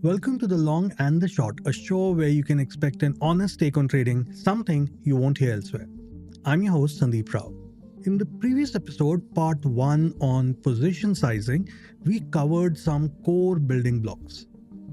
Welcome to The Long and the Short, a show where you can expect an honest take on trading, something you won't hear elsewhere. I'm your host, Sandeep Rao. In the previous episode, part 1 on position sizing, we covered some core building blocks: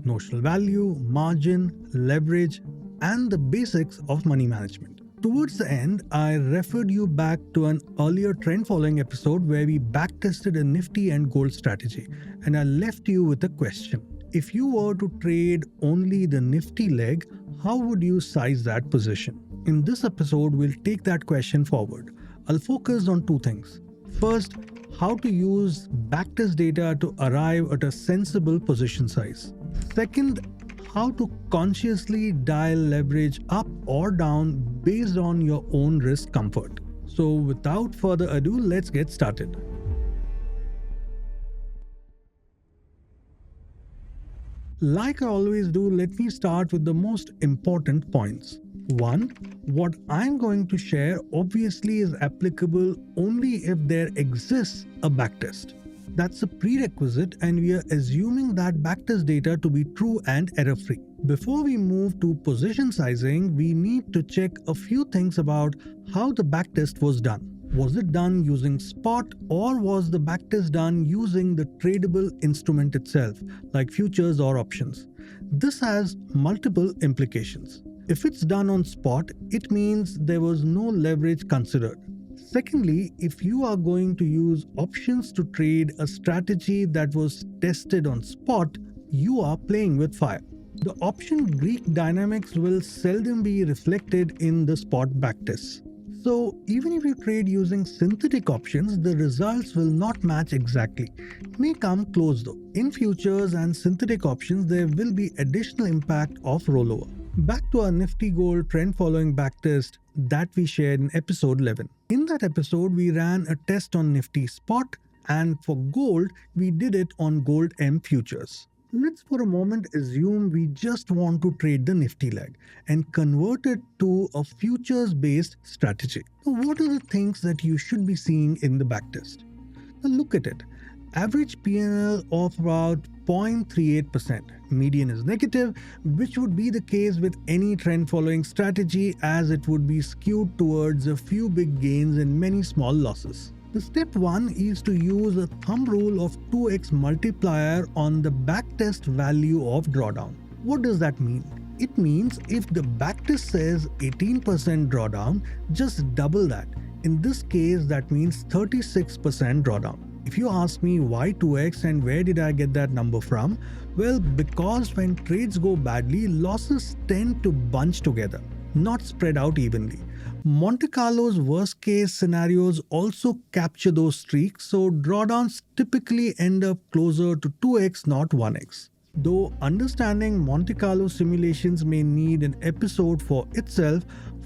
notional value, margin, leverage, and the basics of money management. Towards the end, I referred you back to an earlier trend following episode where we backtested a Nifty and Gold strategy, and I left you with a question. If you were to trade only the Nifty leg, how would you size that position? In this episode, we'll take that question forward. I'll focus on two things. First, how to use backtest data to arrive at a sensible position size. Second, how to consciously dial leverage up or down based on your own risk comfort. So without further ado, let's get started. Like I always do, let me start with the most important points. 1. What I'm going to share obviously is applicable only if there exists a backtest. That's a prerequisite, and we are assuming that backtest data to be true and error-free. Before we move to position sizing, we need to check a few things about how the backtest was done. Was it done using spot, or was the backtest done using the tradable instrument itself, like futures or options? This has multiple implications. If it's done on spot, it means there was no leverage considered. Secondly, if you are going to use options to trade a strategy that was tested on spot, you are playing with fire. The option Greek dynamics will seldom be reflected in the spot backtests. So even if you trade using synthetic options, the results will not match exactly. It may come close though. In futures and synthetic options, there will be additional impact of rollover. Back to our Nifty Gold trend following backtest that we shared in episode 11. In that episode, we ran a test on Nifty spot, and for gold, we did it on Gold M futures. Let's for a moment assume we just want to trade the Nifty leg and convert it to a futures-based strategy. Now, what are the things that you should be seeing in the backtest? Now look at it. Average P&L of about 0.38%. Median is negative, which would be the case with any trend following strategy, as it would be skewed towards a few big gains and many small losses. The step 1 is to use a thumb rule of 2x multiplier on the backtest value of drawdown. What does that mean? It means if the backtest says 18% drawdown, just double that. In this case, that means 36% drawdown. If you ask me why 2x and where did I get that number from? Well, because when trades go badly, losses tend to bunch together, not spread out evenly. Monte Carlo's worst case scenarios also capture those streaks, so drawdowns typically end up closer to 2x, not 1x. Though understanding Monte Carlo simulations may need an episode for itself,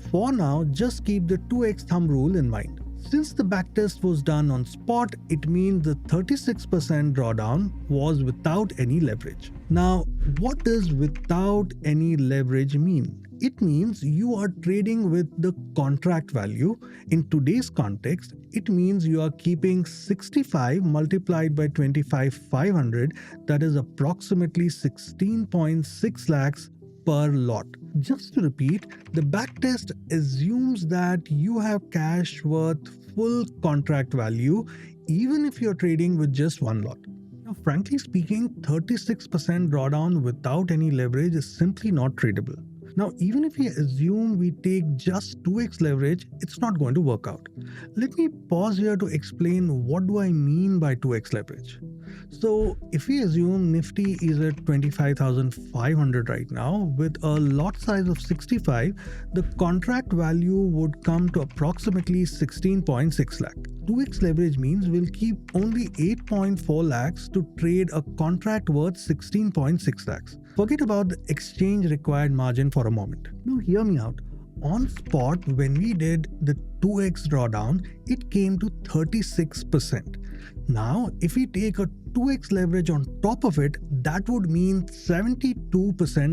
for now just keep the 2x thumb rule in mind. Since the backtest was done on spot, it means the 36% drawdown was without any leverage. Now, what does without any leverage mean? It means you are trading with the contract value. In today's context, it means you are keeping 65 multiplied by 25,500, that is approximately 16.6 lakhs per lot. Just to repeat, the backtest assumes that you have cash worth full contract value even if you're trading with just one lot. Now, frankly speaking, 36% drawdown without any leverage is simply not tradable. Now, even if we assume we take just 2x leverage, it's not going to work out. Let me pause here to explain what do I mean by 2x leverage. So, if we assume Nifty is at 25,500 right now with a lot size of 65, the contract value would come to approximately 16.6 lakh. 2x leverage means we'll keep only 8.4 lakhs to trade a contract worth 16.6 lakhs. Forget about the exchange required margin for a moment. Now hear me out. On spot, when we did the 2x drawdown, it came to 36%. Now, if we take a 2x leverage on top of it, that would mean 72%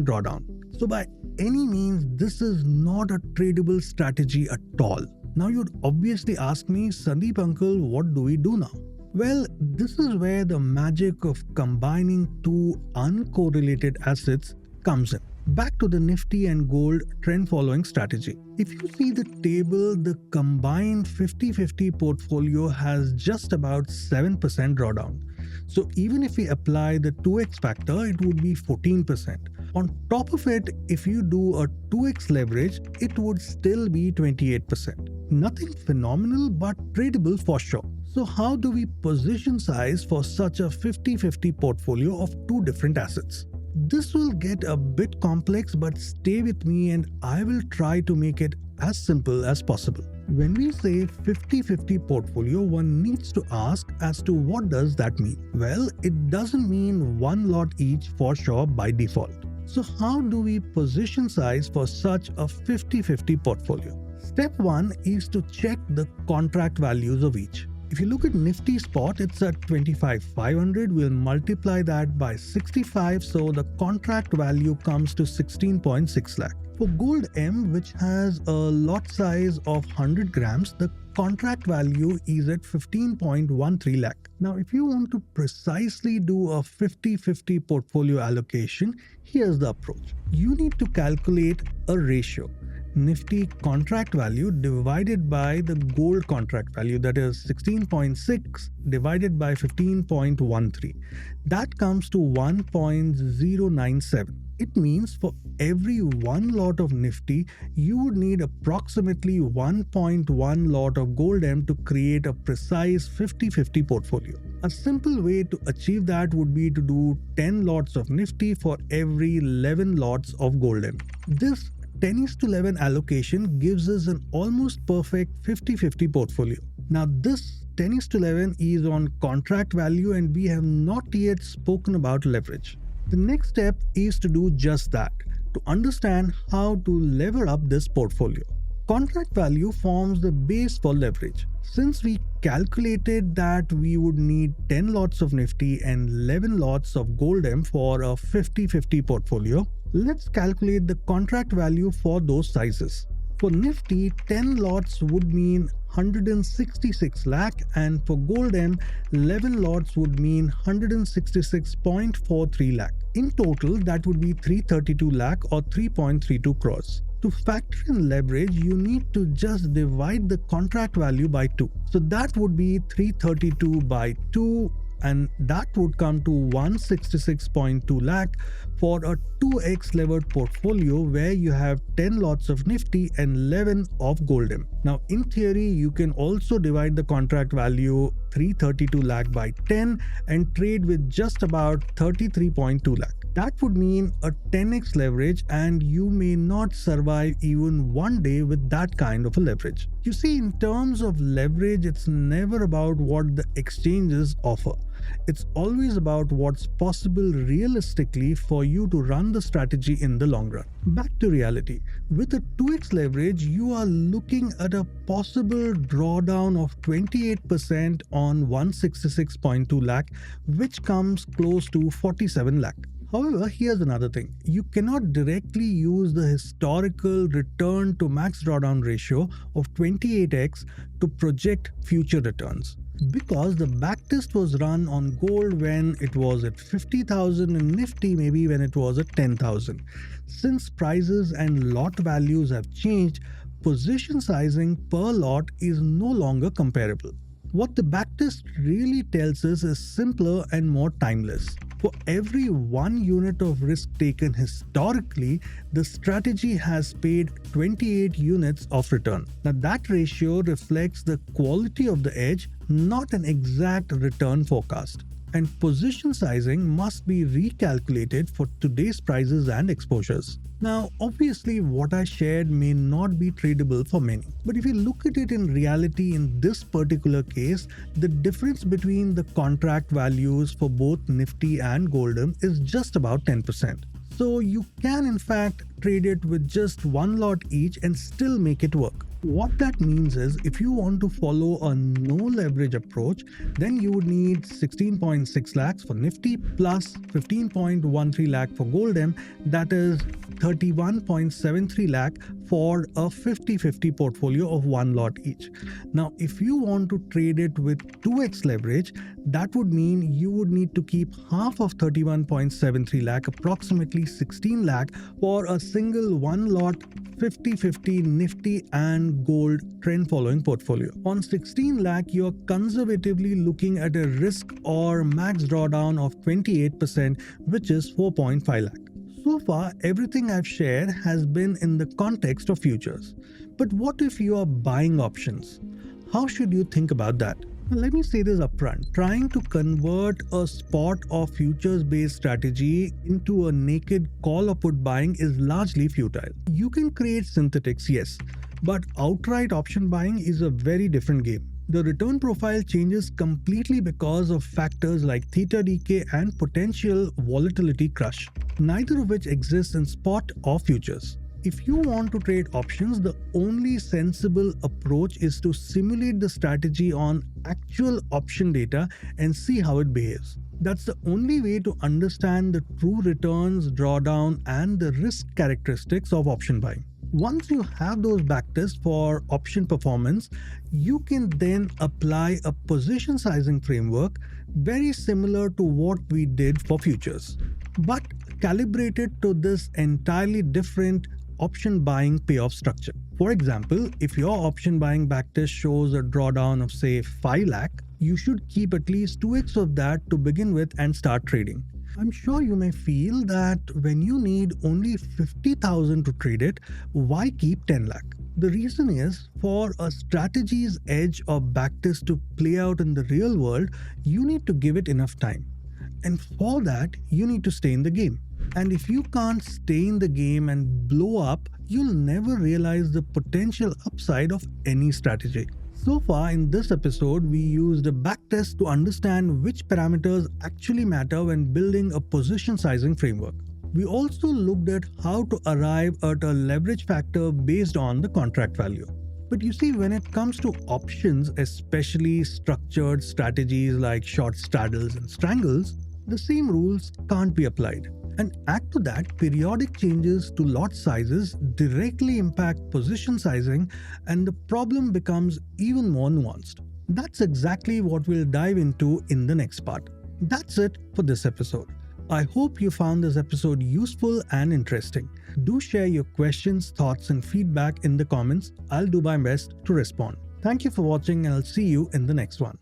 drawdown. So by any means, this is not a tradable strategy at all. Now you'd obviously ask me, Sandeep uncle, what do we do now? Well, this is where the magic of combining two uncorrelated assets comes in. Back to the Nifty and Gold trend following strategy. If you see the table, the combined 50-50 portfolio has just about 7% drawdown. So even if we apply the 2x factor, it would be 14%. On top of it, if you do a 2x leverage, it would still be 28%. Nothing phenomenal, but tradable for sure. So how do we position size for such a 50-50 portfolio of two different assets? This will get a bit complex, but stay with me and I will try to make it as simple as possible. When we say 50-50 portfolio, one needs to ask as to what does that mean? Well, it doesn't mean one lot each for sure by default. So how do we position size for such a 50-50 portfolio? Step 1 is to check the contract values of each. If you look at Nifty spot, it's at 25,500. We'll multiply that by 65, so the contract value comes to 16.6 lakh. For Gold M, which has a lot size of 100 grams, the contract value is at 15.13 lakh. Now, if you want to precisely do a 50-50 portfolio allocation, here's the approach. You need to calculate a ratio. Nifty contract value divided by the gold contract value, that is 16.6 divided by 15.13. That comes to 1.097. It means for every one lot of Nifty, you would need approximately 1.1 lot of Gold M to create a precise 50-50 portfolio. A simple way to achieve that would be to do 10 lots of Nifty for every 11 lots of Gold M. This 10:11 allocation gives us an almost perfect 50-50 portfolio. Now this 10:11 is on contract value and we have not yet spoken about leverage. The next step is to do just that, to understand how to lever up this portfolio. Contract value forms the base for leverage. Since we calculated that we would need 10 lots of Nifty and 11 lots of Gold M for a 50-50 portfolio, let's calculate the contract value for those sizes. For Nifty, 10 lots would mean 166 lakh, and for Gold M, 11 lots would mean 166.43 lakh. In total, that would be 332 lakh or 3.32 crores. To factor in leverage, you need to just divide the contract value by 2. So that would be 332 by 2, and that would come to 166.2 lakh for a 2x levered portfolio where you have 10 lots of Nifty and 11 of Gold M. Now in theory, you can also divide the contract value 332 lakh by 10 and trade with just about 33.2 lakh. That would mean a 10x leverage, and you may not survive even one day with that kind of a leverage. You see, in terms of leverage, it's never about what the exchanges offer. It's always about what's possible realistically for you to run the strategy in the long run. Back to reality. With a 2x leverage, you are looking at a possible drawdown of 28% on 166.2 lakh, which comes close to 47 lakh. However, here's another thing. You cannot directly use the historical return to max drawdown ratio of 28x to project future returns, because the backtest was run on gold when it was at 50,000 and Nifty maybe when it was at 10,000. Since prices and lot values have changed, position sizing per lot is no longer comparable. What the backtest really tells us is simpler and more timeless. For every 1 unit of risk taken historically, the strategy has paid 28 units of return. Now that ratio reflects the quality of the edge, not an exact return forecast. And position sizing must be recalculated for today's prices and exposures. Now, obviously, what I shared may not be tradable for many. But if you look at it in reality, in this particular case, the difference between the contract values for both Nifty and Gold M is just about 10%. So you can in fact trade it with just one lot each and still make it work. What that means is if you want to follow a no leverage approach, then you would need 16.6 lakhs for Nifty plus 15.13 lakh for Goldem, that is 31.73 lakh for a 50-50 portfolio of one lot each. Now, if you want to trade it with 2x leverage, that would mean you would need to keep half of 31.73 lakh, approximately 16 lakh, for a single one lot 50-50 Nifty and Gold trend following portfolio. On 16 lakh, you're conservatively looking at a risk or max drawdown of 28%, which is 4.5 lakh. So far, everything I've shared has been in the context of futures. But what if you are buying options? How should you think about that? Now, let me say this upfront. Trying to convert a spot or futures-based strategy into a naked call or put buying is largely futile. You can create synthetics, yes, but outright option buying is a very different game. The return profile changes completely because of factors like theta decay and potential volatility crush, neither of which exists in spot or futures. If you want to trade options, the only sensible approach is to simulate the strategy on actual option data and see how it behaves. That's the only way to understand the true returns, drawdown, and the risk characteristics of option buying. Once you have those backtests for option performance, you can then apply a position sizing framework very similar to what we did for futures, but calibrated to this entirely different option buying payoff structure. For example, if your option buying backtest shows a drawdown of say 5 lakh, you should keep at least 2x of that to begin with and start trading. I'm sure you may feel that when you need only 50,000 to trade it, why keep 10 lakh? The reason is, for a strategy's edge or backtest to play out in the real world, you need to give it enough time. And for that, you need to stay in the game. And if you can't stay in the game and blow up, you'll never realize the potential upside of any strategy. So far in this episode, we used a backtest to understand which parameters actually matter when building a position sizing framework. We also looked at how to arrive at a leverage factor based on the contract value. But you see, when it comes to options, especially structured strategies like short straddles and strangles, the same rules can't be applied. And add to that, periodic changes to lot sizes directly impact position sizing, and the problem becomes even more nuanced. That's exactly what we'll dive into in the next part. That's it for this episode. I hope you found this episode useful and interesting. Do share your questions, thoughts, and feedback in the comments. I'll do my best to respond. Thank you for watching, and I'll see you in the next one.